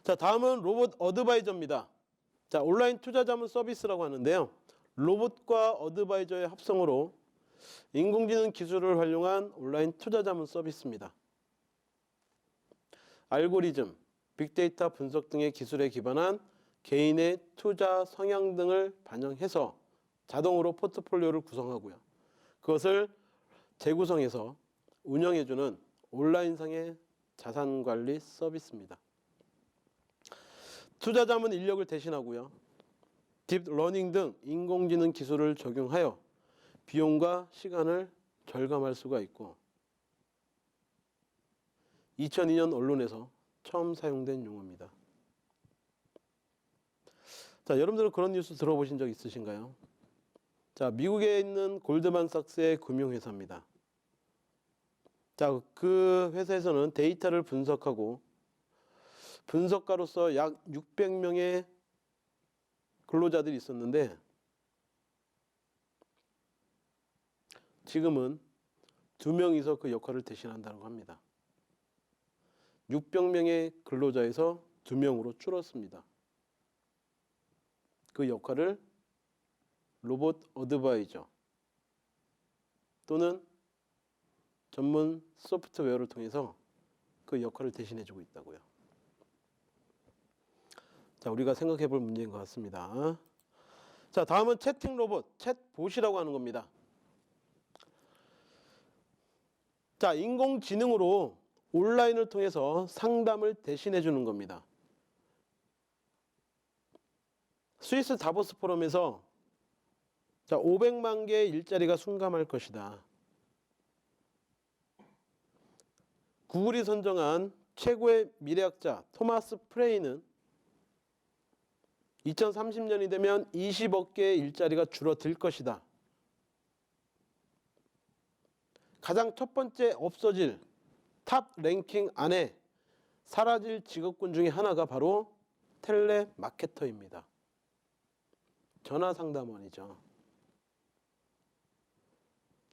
자, 다음은 로봇 어드바이저입니다. 자, 온라인 투자 자문 서비스라고 하는데요. 로봇과 어드바이저의 합성으로 인공지능 기술을 활용한 온라인 투자 자문 서비스입니다. 알고리즘, 빅데이터 분석 등의 기술에 기반한 개인의 투자 성향 등을 반영해서 자동으로 포트폴리오를 구성하고요. 그것을 재구성해서 운영해주는 온라인상의 자산관리 서비스입니다. 투자 자문 인력을 대신하고요. 딥러닝 등 인공지능 기술을 적용하여 비용과 시간을 절감할 수가 있고 2002년 언론에서 처음 사용된 용어입니다. 자, 여러분들은 그런 뉴스 들어보신 적 있으신가요? 자, 미국에 있는 골드만삭스의 금융회사입니다. 자, 그 회사에서는 데이터를 분석하고 분석가로서 약 600명의 근로자들이 있었는데 지금은 2명이서 그 역할을 대신한다고 합니다. 600명의 근로자에서 2명으로 줄었습니다. 그 역할을 로봇 어드바이저 또는 전문 소프트웨어를 통해서 그 역할을 대신해주고 있다고요. 자, 우리가 생각해 볼 문제인 것 같습니다. 자, 다음은 채팅 로봇, 챗봇이라고 하는 겁니다. 자, 인공지능으로 온라인을 통해서 상담을 대신해 주는 겁니다. 스위스 다보스 포럼에서 자, 500만 개의 일자리가 순감할 것이다. 구글이 선정한 최고의 미래학자 토마스 프레이는 2030년이 되면 20억 개의 일자리가 줄어들 것이다. 가장 첫 번째 없어질 탑 랭킹 안에 사라질 직업군 중에 하나가 바로 텔레마케터입니다. 전화상담원이죠.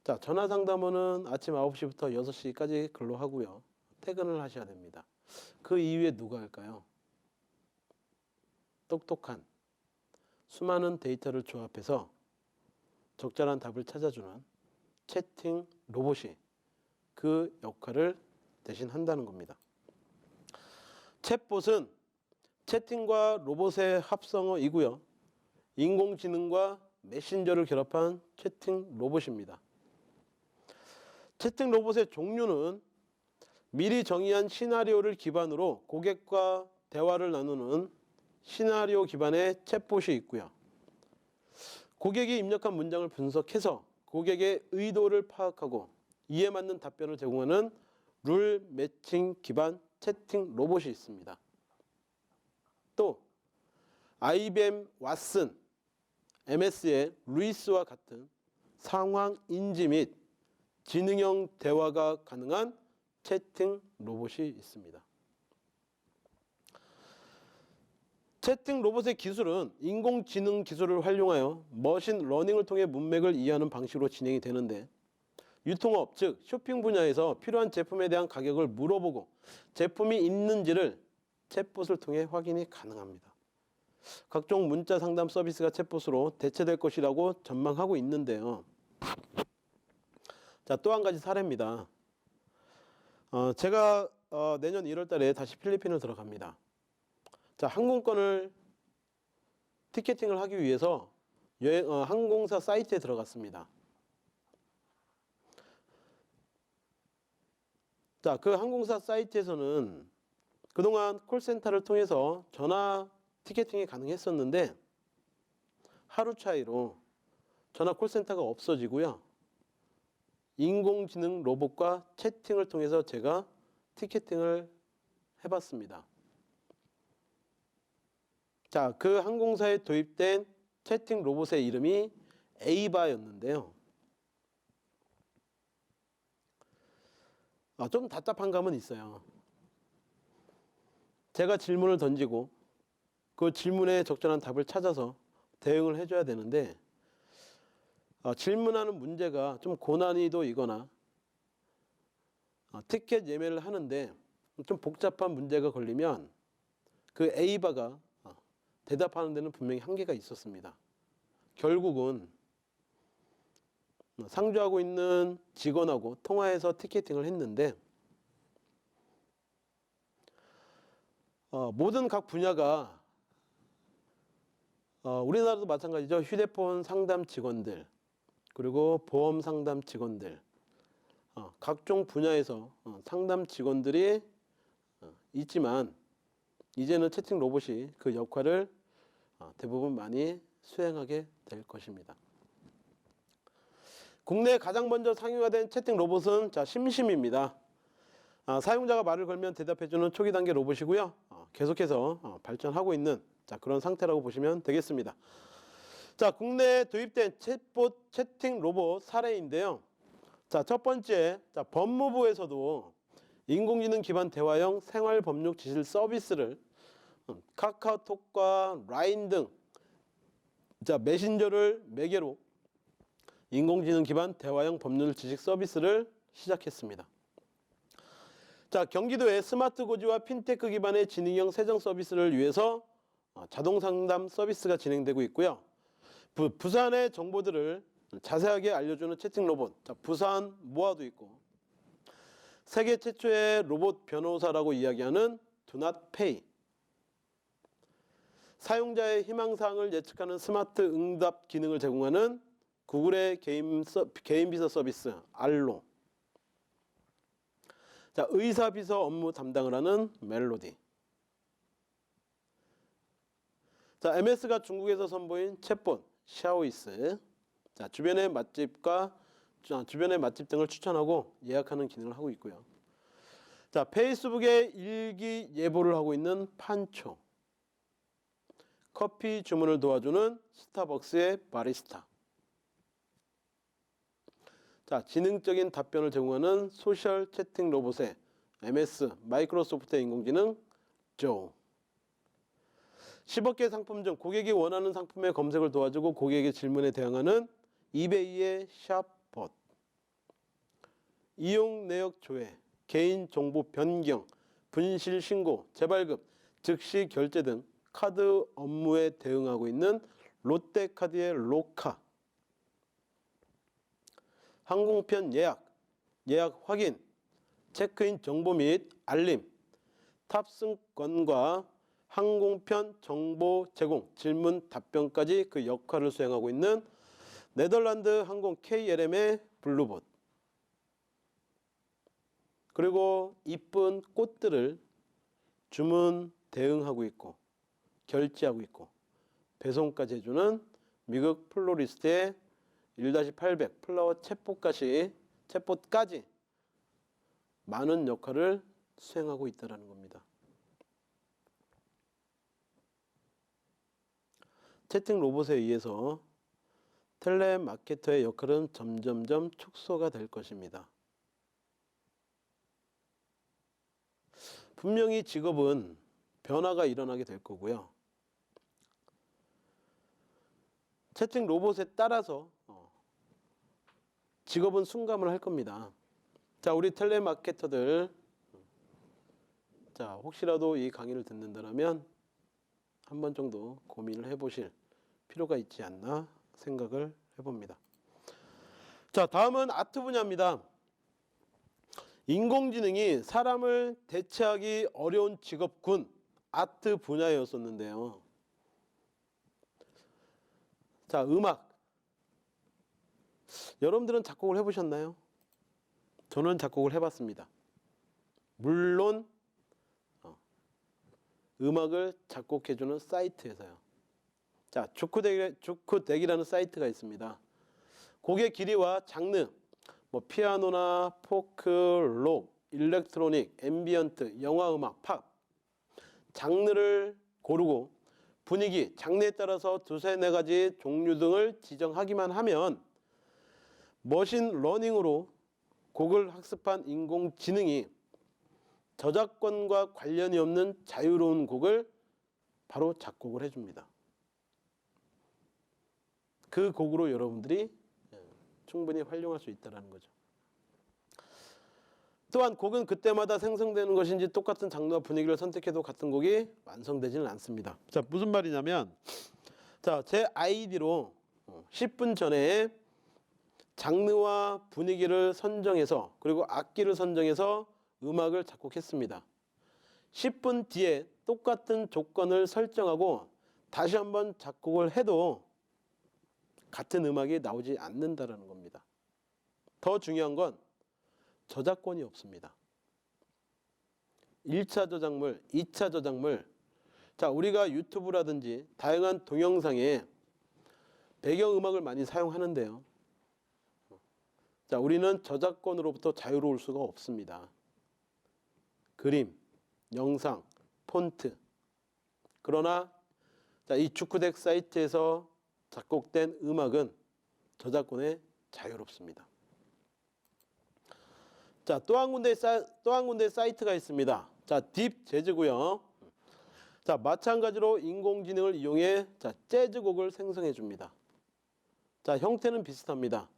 자, 전화상담원은 아침 9시부터 6시까지 근로하고요. 퇴근을 하셔야 됩니다. 그 이후에 누가 할까요? 똑똑한 수많은 데이터를 조합해서 적절한 답을 찾아주는 채팅 로봇이 그 역할을 대신 한다는 겁니다. 챗봇은 채팅과 로봇의 합성어이고요. 인공지능과 메신저를 결합한 채팅 로봇입니다. 채팅 로봇의 종류는 미리 정의한 시나리오를 기반으로 고객과 대화를 나누는 시나리오 기반의 챗봇이 있고요. 고객이 입력한 문장을 분석해서 고객의 의도를 파악하고 이에 맞는 답변을 제공하는 룰 매칭 기반 채팅 로봇이 있습니다. 또 IBM 왓슨, MS의 루이스와 같은 상황 인지 및 지능형 대화가 가능한 채팅 로봇이 있습니다. 채팅 로봇의 기술은 인공지능 기술을 활용하여 머신 러닝을 통해 문맥을 이해하는 방식으로 진행이 되는데 유통업, 즉 쇼핑 분야에서 필요한 제품에 대한 가격을 물어보고 제품이 있는지를 챗봇을 통해 확인이 가능합니다. 각종 문자 상담 서비스가 챗봇으로 대체될 것이라고 전망하고 있는데요. 자, 또 한 가지 사례입니다. 제가 내년 1월 달에 다시 필리핀을 들어갑니다. 자, 항공권을 티켓팅을 하기 위해서 항공사 사이트에 들어갔습니다. 자, 그 항공사 사이트에서는 그동안 콜센터를 통해서 전화 티켓팅이 가능했었는데 하루 차이로 전화 콜센터가 없어지고요. 인공지능 로봇과 채팅을 통해서 제가 티켓팅을 해봤습니다. 자, 그 항공사에 도입된 채팅 로봇의 이름이 에이바였는데요. 좀 답답한 감은 있어요. 제가 질문을 던지고 그 질문에 적절한 답을 찾아서 대응을 해줘야 되는데 질문하는 문제가 좀 고난이도이거나 티켓 예매를 하는데 좀 복잡한 문제가 걸리면 그 에이바가 대답하는 데는 분명히 한계가 있었습니다. 결국은 상주하고 있는 직원하고 통화해서 티켓팅을 했는데 모든 각 분야가 우리나라도 마찬가지죠. 휴대폰 상담 직원들 그리고 보험 상담 직원들 각종 분야에서 상담 직원들이 있지만 이제는 채팅 로봇이 그 역할을 대부분 많이 수행하게 될 것입니다. 국내에 가장 먼저 상용화된 채팅 로봇은 심심입니다. 사용자가 말을 걸면 대답해주는 초기 단계 로봇이고요. 계속해서 발전하고 있는 그런 상태라고 보시면 되겠습니다. 국내에 도입된 챗봇 채팅 로봇 사례인데요. 첫 번째, 법무부에서도 인공지능 기반 대화형 생활법률 지실 서비스를 카카오톡과 라인 등 메신저를 매개로 인공지능 기반 대화형 법률 지식 서비스를 시작했습니다. 경기도의 스마트 고지와 핀테크 기반의 지능형 세정 서비스를 위해서 자동 상담 서비스가 진행되고 있고요. 부산의 정보들을 자세하게 알려주는 채팅 로봇, 부산 모아도 있고, 세계 최초의 로봇 변호사라고 이야기하는 두낫페이, 사용자의 희망사항을 예측하는 스마트 응답 기능을 제공하는 구글의 개인 비서 서비스 알로, 의사 비서 업무 담당을 하는 멜로디, MS가 중국에서 선보인 챗봇 샤오이스, 주변의 맛집 등을 추천하고 예약하는 기능을 하고 있고요. 페이스북에 일기 예보를 하고 있는 판초, 커피 주문을 도와주는 스타벅스의 바리스타, 지능적인 답변을 제공하는 소셜 채팅 로봇의 MS 마이크로소프트의 인공지능 조, 10억 개 상품 중 고객이 원하는 상품의 검색을 도와주고 고객의 질문에 대응하는 이베이의 샵봇, 이용 내역 조회, 개인 정보 변경, 분실 신고, 재발급, 즉시 결제 등 카드 업무에 대응하고 있는 롯데카드의 로카, 항공편 예약 확인, 체크인 정보 및 알림, 탑승권과 항공편 정보 제공, 질문 답변까지 그 역할을 수행하고 있는 네덜란드 항공 KLM의 블루봇, 그리고 이쁜 꽃들을 주문 대응하고 있고 결제하고 있고 배송까지 해주는 미국 플로리스트의 1-800 플라워 챗봇까지 많은 역할을 수행하고 있다는 겁니다. 채팅 로봇에 의해서 텔레마케터의 역할은 점점점 축소가 될 것입니다. 분명히 직업은 변화가 일어나게 될 거고요. 채팅 로봇에 따라서 직업은 순감을 할 겁니다. 우리 텔레마케터들, 혹시라도 이 강의를 듣는다면 한 번 정도 고민을 해보실 필요가 있지 않나 생각을 해봅니다. 다음은 아트 분야입니다. 인공지능이 사람을 대체하기 어려운 직업군 아트 분야였었는데요. 음악. 여러분들은 작곡을 해보셨나요? 저는 작곡을 해봤습니다. 물론 음악을 작곡해주는 사이트에서요. 주쿠덱이라는 사이트가 있습니다. 곡의 길이와 장르, 피아노나 포크, 록, 일렉트로닉, 앰비언트, 영화음악, 팝 장르를 고르고 분위기, 장르에 따라서 2-4가지 종류 등을 지정하기만 하면 머신 러닝으로 곡을 학습한 인공지능이 저작권과 관련이 없는 자유로운 곡을 바로 작곡을 해줍니다. 그 곡으로 여러분들이 충분히 활용할 수 있다는 거죠. 또한 곡은 그때마다 생성되는 것인지 똑같은 장르와 분위기를 선택해도 같은 곡이 완성되지는 않습니다. 자, 무슨 말이냐면 자, 제 아이디로 10분 전에 장르와 분위기를 선정해서 그리고 악기를 선정해서 음악을 작곡했습니다. 10분 뒤에 똑같은 조건을 설정하고 다시 한번 작곡을 해도 같은 음악이 나오지 않는다는 겁니다. 더 중요한 건 저작권이 없습니다. 1차 저작물, 2차 저작물. 자, 우리가 유튜브라든지 다양한 동영상에 배경음악을 많이 사용하는데요. 자, 우리는 저작권으로부터 자유로울 수가 없습니다. 그림, 영상, 폰트. 그러나 자, 이 주크덱 사이트에서 작곡된 음악은 저작권에 자유롭습니다. 자, 또 한 군데 사이트가 있습니다. 자, 딥 재즈고요. 자, 마찬가지로 인공지능을 이용해 자, 재즈곡을 생성해 줍니다. 자, 형태는 비슷합니다.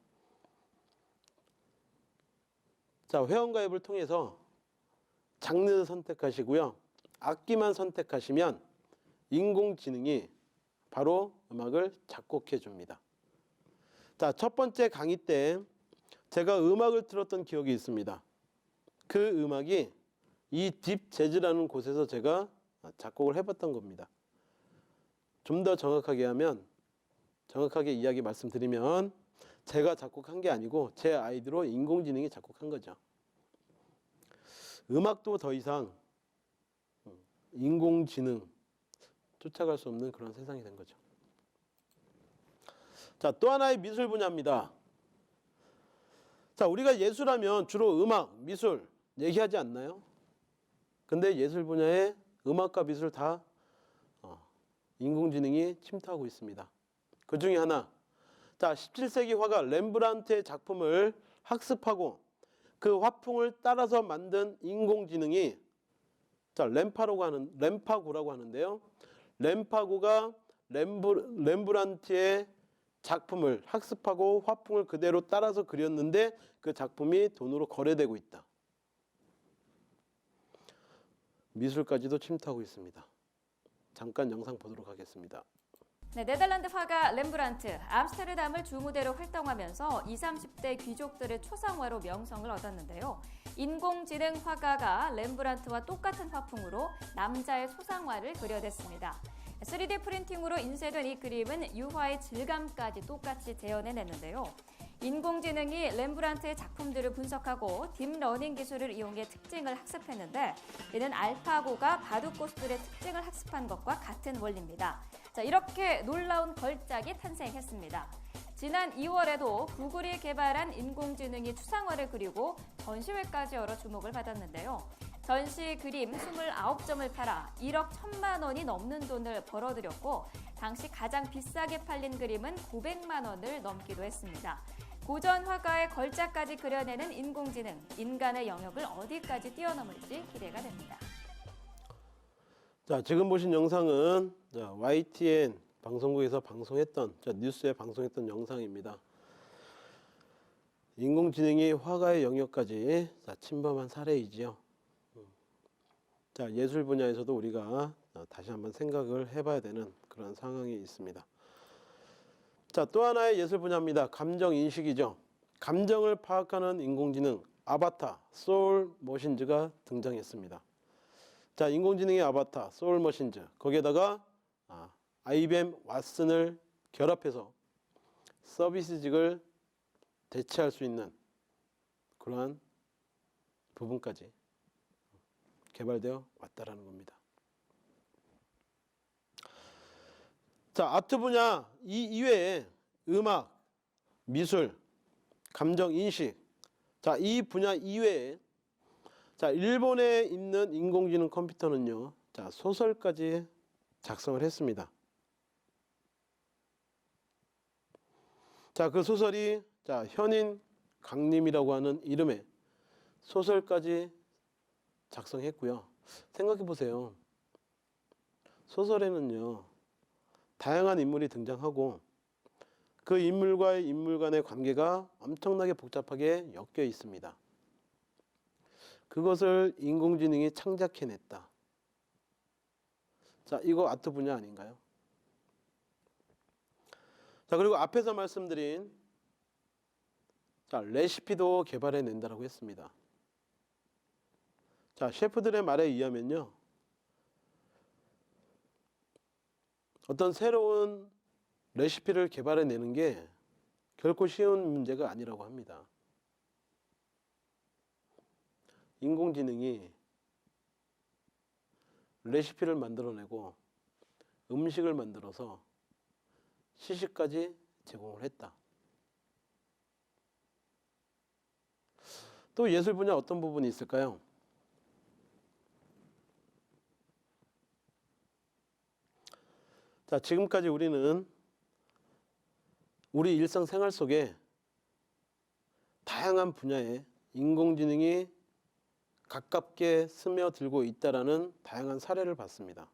자, 회원가입을 통해서 장르 선택하시고요. 악기만 선택하시면 인공지능이 바로 음악을 작곡해 줍니다. 자, 첫 번째 강의 때 제가 음악을 틀었던 기억이 있습니다. 그 음악이 이 딥 재즈라는 곳에서 제가 작곡을 해봤던 겁니다. 좀 더 정확하게 이야기 말씀드리면 제가 작곡한 게 아니고 제 아이디로 인공지능이 작곡한 거죠. 음악도 더 이상 인공지능 쫓아갈 수 없는 그런 세상이 된 거죠. 자, 또 하나의 미술 분야입니다. 자, 우리가 예술하면 주로 음악, 미술 얘기하지 않나요? 근데 예술 분야에 음악과 미술 다 인공지능이 침투하고 있습니다. 그 중에 하나, 자, 17세기 화가 렘브란트의 작품을 학습하고 그 화풍을 따라서 만든 인공지능이 자, 램파고라고 하는데요. 램파고가 렘브란트의 작품을 학습하고 화풍을 그대로 따라서 그렸는데 그 작품이 돈으로 거래되고 있다. 미술까지도 침투하고 있습니다. 잠깐 영상 보도록 하겠습니다. 네, 네덜란드 화가 렘브란트, 암스테르담을 주무대로 활동하면서 20, 30대 귀족들의 초상화로 명성을 얻었는데요. 인공지능 화가가 렘브란트와 똑같은 화풍으로 남자의 초상화를 그려냈습니다. 3D 프린팅으로 인쇄된 이 그림은 유화의 질감까지 똑같이 재현해냈는데요. 인공지능이 렘브란트의 작품들을 분석하고 딥러닝 기술을 이용해 특징을 학습했는데 이는 알파고가 바둑고수들의 특징을 학습한 것과 같은 원리입니다. 자, 이렇게 놀라운 걸작이 탄생했습니다. 지난 2월에도 구글이 개발한 인공지능이 추상화를 그리고 전시회까지 열어 주목을 받았는데요. 전시 그림 29점을 팔아 1억 1천만 원이 넘는 돈을 벌어들였고 당시 가장 비싸게 팔린 그림은 900만 원을 넘기도 했습니다. 고전 화가의 걸작까지 그려내는 인공지능, 인간의 영역을 어디까지 뛰어넘을지 기대가 됩니다. 자, 지금 보신 영상은 자, YTN 방송국에서 방송했던 뉴스에 방송했던 영상입니다. 인공지능이 화가의 영역까지 자, 침범한 사례이지요. 자, 예술 분야에서도 우리가 다시 한번 생각을 해봐야 되는 그런 상황이 있습니다. 자, 또 하나의 예술 분야입니다. 감정 인식이죠. 감정을 파악하는 인공지능 아바타, 소울 머신즈가 등장했습니다. 자, 인공지능의 아바타, 소울 머신즈 거기에다가 IBM 왓슨을 결합해서 서비스직을 대체할 수 있는 그러한 부분까지 개발되어 왔다라는 겁니다. 자, 아트 분야 이외에 음악, 미술, 감정 인식, 자, 이 분야 이외에 자, 일본에 있는 인공지능 컴퓨터는요, 자, 소설까지 작성을 했습니다. 자, 그 소설이 자, 현인 강림이라고 하는 이름의 소설까지 작성했고요. 생각해 보세요. 소설에는요, 다양한 인물이 등장하고 그 인물과의 인물 간의 관계가 엄청나게 복잡하게 엮여 있습니다. 그것을 인공지능이 창작해냈다. 자, 이거 아트 분야 아닌가요? 자, 그리고 앞에서 말씀드린 레시피도 개발해낸다라고 했습니다. 자, 셰프들의 말에 의하면요, 어떤 새로운 레시피를 개발해내는 게 결코 쉬운 문제가 아니라고 합니다. 인공지능이 레시피를 만들어내고 음식을 만들어서 시식까지 제공을 했다. 또 예술 분야 어떤 부분이 있을까요? 자, 지금까지 우리는 우리 일상생활 속에 다양한 분야에 인공지능이 가깝게 스며들고 있다라는 다양한 사례를 봤습니다.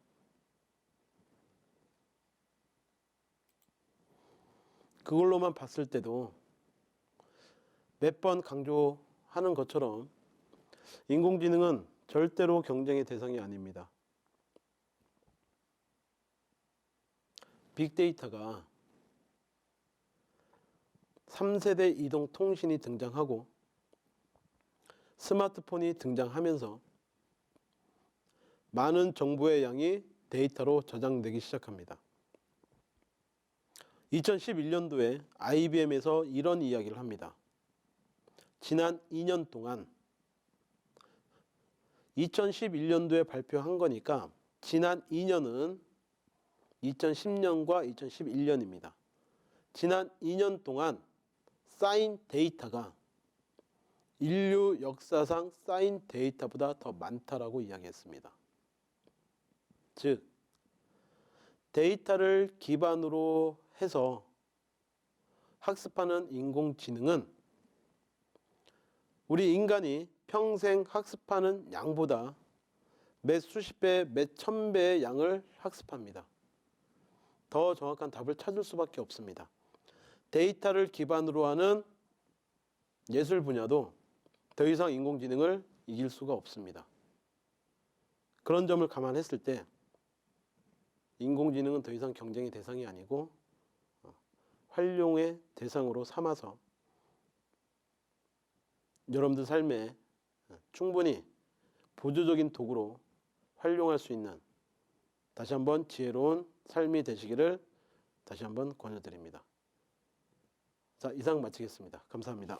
그걸로만 봤을 때도 몇 번 강조하는 것처럼 인공지능은 절대로 경쟁의 대상이 아닙니다. 빅데이터가 3세대 이동 통신이 등장하고 스마트폰이 등장하면서 많은 정보의 양이 데이터로 저장되기 시작합니다. 2011년도에 IBM에서 이런 이야기를 합니다. 지난 2년 동안 2011년도에 발표한 거니까 지난 2년은 2010년과 2011년입니다. 지난 2년 동안 쌓인 데이터가 인류 역사상 쌓인 데이터보다 더 많다라고 이야기했습니다. 즉, 데이터를 기반으로 해서 학습하는 인공지능은 우리 인간이 평생 학습하는 양보다 몇 수십 배, 몇 천 배의 양을 학습합니다. 더 정확한 답을 찾을 수밖에 없습니다. 데이터를 기반으로 하는 예술 분야도 더 이상 인공지능을 이길 수가 없습니다. 그런 점을 감안했을 때 인공지능은 더 이상 경쟁의 대상이 아니고 활용의 대상으로 삼아서 여러분들 삶에 충분히 보조적인 도구로 활용할 수 있는 다시 한번 지혜로운 삶이 되시기를 다시 한번 권유드립니다. 자, 이상 마치겠습니다. 감사합니다.